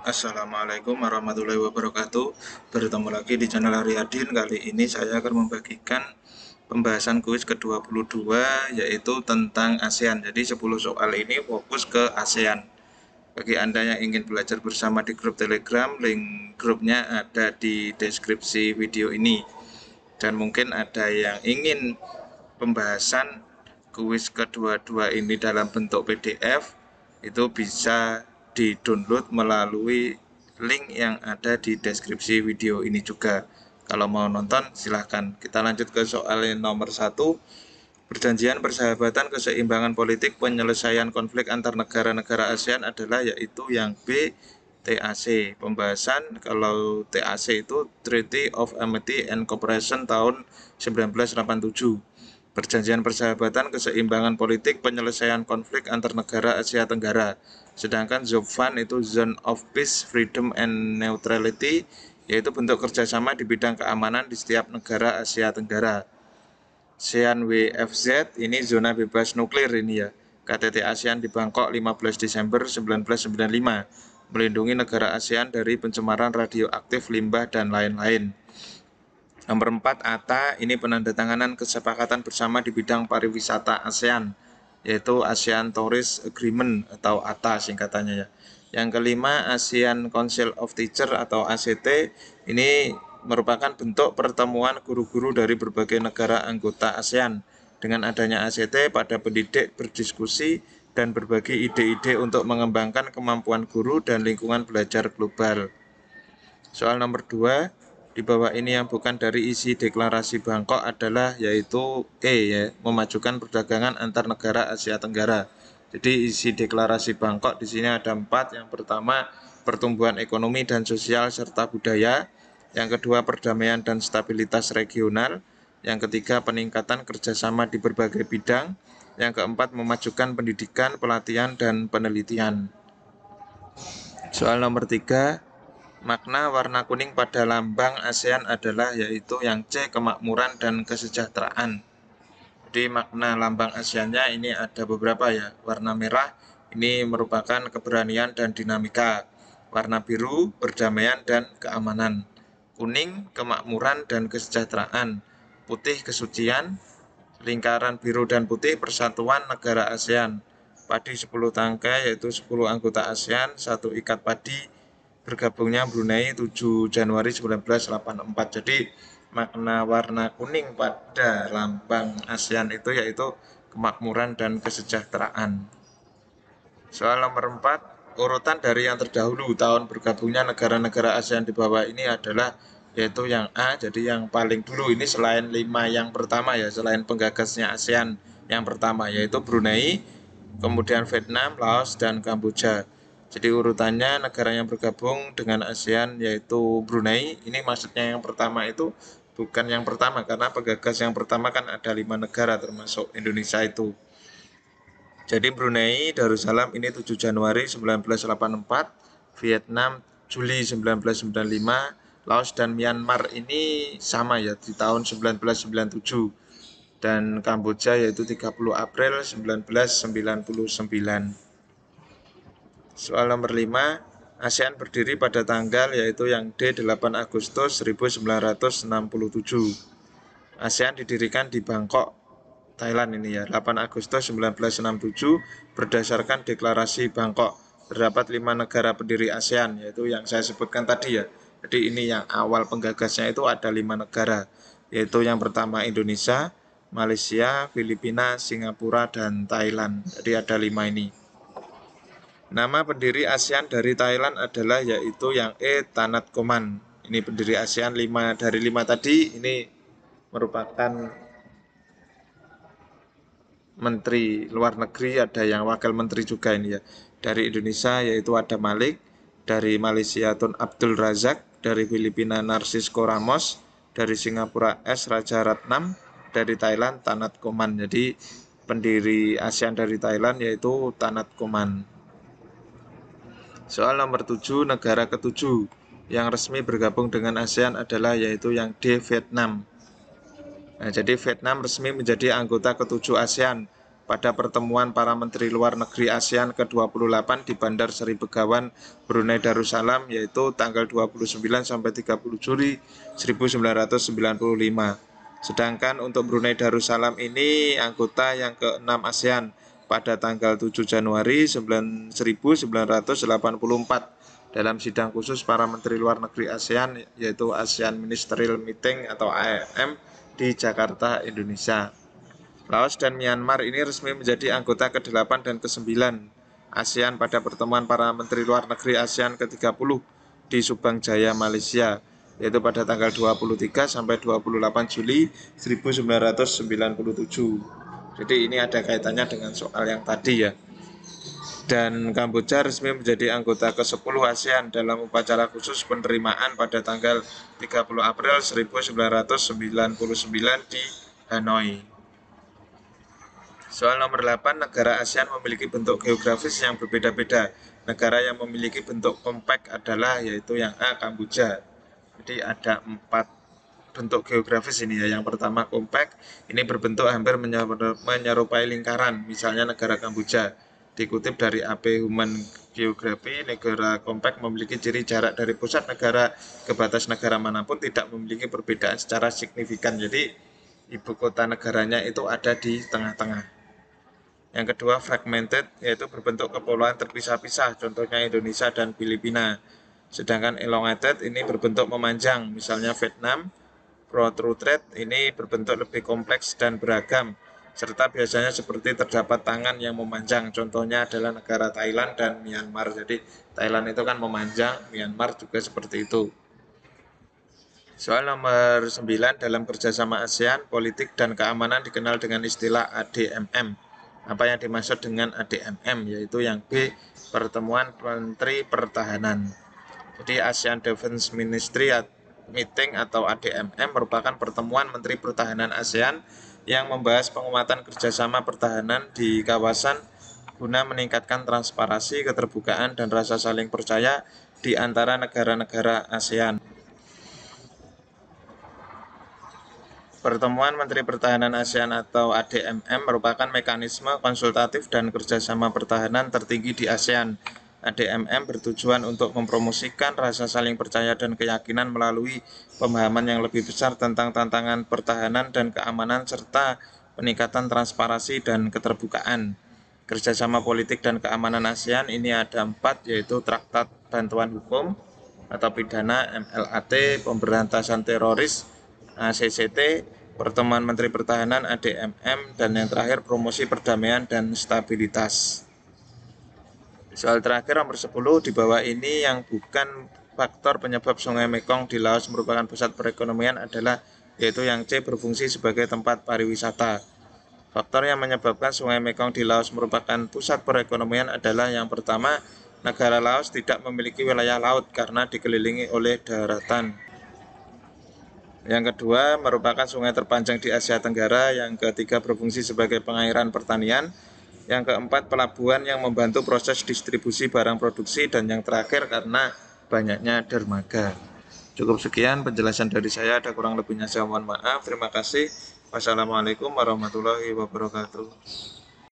Assalamualaikum warahmatullahi wabarakatuh. Bertemu lagi di channel Aryadin. Kali ini saya akan membagikan pembahasan kuis ke-22 yaitu tentang ASEAN. Jadi 10 soal ini fokus ke ASEAN. Bagi Anda yang ingin belajar bersama di grup Telegram, link grupnya ada di deskripsi video ini. Dan mungkin ada yang ingin pembahasan kuis kedua-dua ini dalam bentuk PDF, itu bisa di-download melalui link yang ada di deskripsi video ini juga. Kalau mau nonton silahkan. Kita lanjut ke soal nomor 1. Perjanjian persahabatan keseimbangan politik penyelesaian konflik antar negara-negara ASEAN adalah yaitu yang B, TAC. Pembahasan kalau TAC itu Treaty of Amity and Cooperation tahun 1987. Perjanjian persahabatan keseimbangan politik penyelesaian konflik antar negara Asia Tenggara. Sedangkan ZOFAN itu Zone of Peace, Freedom and Neutrality, yaitu bentuk kerjasama di bidang keamanan di setiap negara Asia Tenggara. ASEAN WFZ ini zona bebas nuklir ini ya. KTT ASEAN di Bangkok 15 Desember 1995 melindungi negara ASEAN dari pencemaran radioaktif, limbah, dan lain-lain. Nomor 4, ATA ini penandatanganan kesepakatan bersama di bidang pariwisata ASEAN, yaitu ASEAN Tourist Agreement atau ATA singkatannya ya. Yang kelima, ASEAN Council of Teachers atau ACT ini merupakan bentuk pertemuan guru-guru dari berbagai negara anggota ASEAN. Dengan adanya ACT, pada pendidik berdiskusi dan berbagi ide-ide untuk mengembangkan kemampuan guru dan lingkungan belajar global. Soal nomor 2, di bawah ini yang bukan dari isi deklarasi Bangkok adalah yaitu ya, memajukan perdagangan antar negara Asia Tenggara. Jadi isi deklarasi Bangkok di sini ada 4. Yang pertama, pertumbuhan ekonomi dan sosial serta budaya. Yang kedua, perdamaian dan stabilitas regional. Yang ketiga, peningkatan kerjasama di berbagai bidang. Yang keempat, memajukan pendidikan, pelatihan, dan penelitian. Soal nomor 3, makna warna kuning pada lambang ASEAN adalah yaitu yang C, kemakmuran dan kesejahteraan. Jadi makna lambang ASEAN-nya ini ada beberapa ya. Warna merah ini merupakan keberanian dan dinamika. Warna biru perdamaian dan keamanan. Kuning kemakmuran dan kesejahteraan. Putih kesucian. Lingkaran biru dan putih persatuan negara ASEAN. Padi 10 tangkai yaitu 10 anggota ASEAN, 1 ikat padi. Bergabungnya Brunei 7 Januari 1984. Jadi makna warna kuning pada lambang ASEAN itu yaitu kemakmuran dan kesejahteraan. Soal nomor 4, urutan dari yang terdahulu tahun bergabungnya negara-negara ASEAN di bawah ini adalah yaitu yang A, jadi yang paling dulu ini selain 5 yang pertama ya, selain penggagasnya ASEAN yang pertama yaitu Brunei, kemudian Vietnam, Laos, dan Kamboja. Jadi urutannya negara yang bergabung dengan ASEAN yaitu Brunei. Ini maksudnya yang pertama itu bukan yang pertama karena penggagas yang pertama kan ada 5 negara termasuk Indonesia itu. Jadi Brunei Darussalam ini 7 Januari 1984, Vietnam Juli 1995, Laos dan Myanmar ini sama ya di tahun 1997 dan Kamboja yaitu 30 April 1999. Soal nomor 5, ASEAN berdiri pada tanggal yaitu yang D 8 Agustus 1967. ASEAN didirikan di Bangkok, Thailand ini ya, 8 Agustus 1967 berdasarkan deklarasi Bangkok. Terdapat 5 negara pendiri ASEAN yaitu yang saya sebutkan tadi ya. Jadi ini yang awal penggagasnya itu ada 5 negara, yaitu yang pertama Indonesia, Malaysia, Filipina, Singapura, dan Thailand. Jadi ada 5 ini. Nama pendiri ASEAN dari Thailand adalah yaitu yang E, Tanat Koman. Ini pendiri ASEAN 5 dari 5 tadi ini merupakan menteri luar negeri, ada yang wakil menteri juga ini ya. Dari Indonesia yaitu ada Malik, dari Malaysia Tun Abdul Razak, dari Filipina Narcisco Ramos, dari Singapura S Raja Ratnam, dari Thailand Tanat Koman. Jadi pendiri ASEAN dari Thailand yaitu Tanat Koman. Soal nomor 7, negara ketujuh yang resmi bergabung dengan ASEAN adalah yaitu yang D, Vietnam. Nah, jadi Vietnam resmi menjadi anggota ketujuh ASEAN pada pertemuan para Menteri Luar Negeri ASEAN ke-28 di Bandar Seri Begawan, Brunei Darussalam, yaitu tanggal 29 sampai 30 Juli 1995. Sedangkan untuk Brunei Darussalam ini anggota yang ke-6 ASEAN pada tanggal 7 Januari 1984 dalam sidang khusus para Menteri Luar Negeri ASEAN, yaitu ASEAN Ministerial Meeting atau AMM di Jakarta, Indonesia. Laos dan Myanmar ini resmi menjadi anggota ke-8 dan ke-9 ASEAN pada pertemuan para Menteri Luar Negeri ASEAN ke-30 di Subang Jaya, Malaysia, yaitu pada tanggal 23 sampai 28 Juli 1997. Jadi ini ada kaitannya dengan soal yang tadi ya. Dan Kamboja resmi menjadi anggota ke-10 ASEAN dalam upacara khusus penerimaan pada tanggal 30 April 1999 di Hanoi. Soal nomor 8, negara ASEAN memiliki bentuk geografis yang berbeda-beda. Negara yang memiliki bentuk compact adalah yaitu yang A, Kamboja. Jadi ada 4 bentuk geografis ini ya. Yang pertama compact, ini berbentuk hampir menyerupai lingkaran, misalnya negara Kamboja. Dikutip dari AP Human Geography, negara compact memiliki ciri jarak dari pusat negara ke batas negara manapun tidak memiliki perbedaan secara signifikan. Jadi ibu kota negaranya itu ada di tengah-tengah. Yang kedua fragmented, yaitu berbentuk kepulauan terpisah-pisah, contohnya Indonesia dan Filipina. Sedangkan elongated ini berbentuk memanjang, misalnya Vietnam. Protruded ini berbentuk lebih kompleks dan beragam, serta biasanya seperti terdapat tangan yang memanjang, contohnya adalah negara Thailand dan Myanmar. Jadi Thailand itu kan memanjang, Myanmar juga seperti itu. Soal nomor 9, dalam kerjasama ASEAN, politik dan keamanan dikenal dengan istilah ADMM. Apa yang dimaksud dengan ADMM? Yaitu yang B, pertemuan Menteri Pertahanan. Jadi ASEAN Defense Ministry Meeting atau ADMM merupakan pertemuan Menteri Pertahanan ASEAN yang membahas penguatan kerjasama pertahanan di kawasan guna meningkatkan transparansi, keterbukaan, dan rasa saling percaya di antara negara-negara ASEAN. Pertemuan Menteri Pertahanan ASEAN atau ADMM merupakan mekanisme konsultatif dan kerjasama pertahanan tertinggi di ASEAN. ADMM bertujuan untuk mempromosikan rasa saling percaya dan keyakinan melalui pemahaman yang lebih besar tentang tantangan pertahanan dan keamanan serta peningkatan transparansi dan keterbukaan. Kerjasama politik dan keamanan ASEAN ini ada 4, yaitu Traktat Bantuan Hukum atau Pidana MLAT, Pemberantasan Teroris ACCT, Pertemuan Menteri Pertahanan ADMM, dan yang terakhir promosi perdamaian dan stabilitas. Soal terakhir nomor 10, di bawah ini yang bukan faktor penyebab Sungai Mekong di Laos merupakan pusat perekonomian adalah yaitu yang C, berfungsi sebagai tempat pariwisata. Faktor yang menyebabkan Sungai Mekong di Laos merupakan pusat perekonomian adalah yang pertama, negara Laos tidak memiliki wilayah laut karena dikelilingi oleh daratan. Yang kedua, merupakan sungai terpanjang di Asia Tenggara. Yang ketiga, berfungsi sebagai pengairan pertanian. Yang keempat, pelabuhan yang membantu proses distribusi barang produksi. Dan yang terakhir, karena banyaknya dermaga. Cukup sekian penjelasan dari saya, ada kurang lebihnya saya mohon maaf. Terima kasih. Wassalamualaikum warahmatullahi wabarakatuh.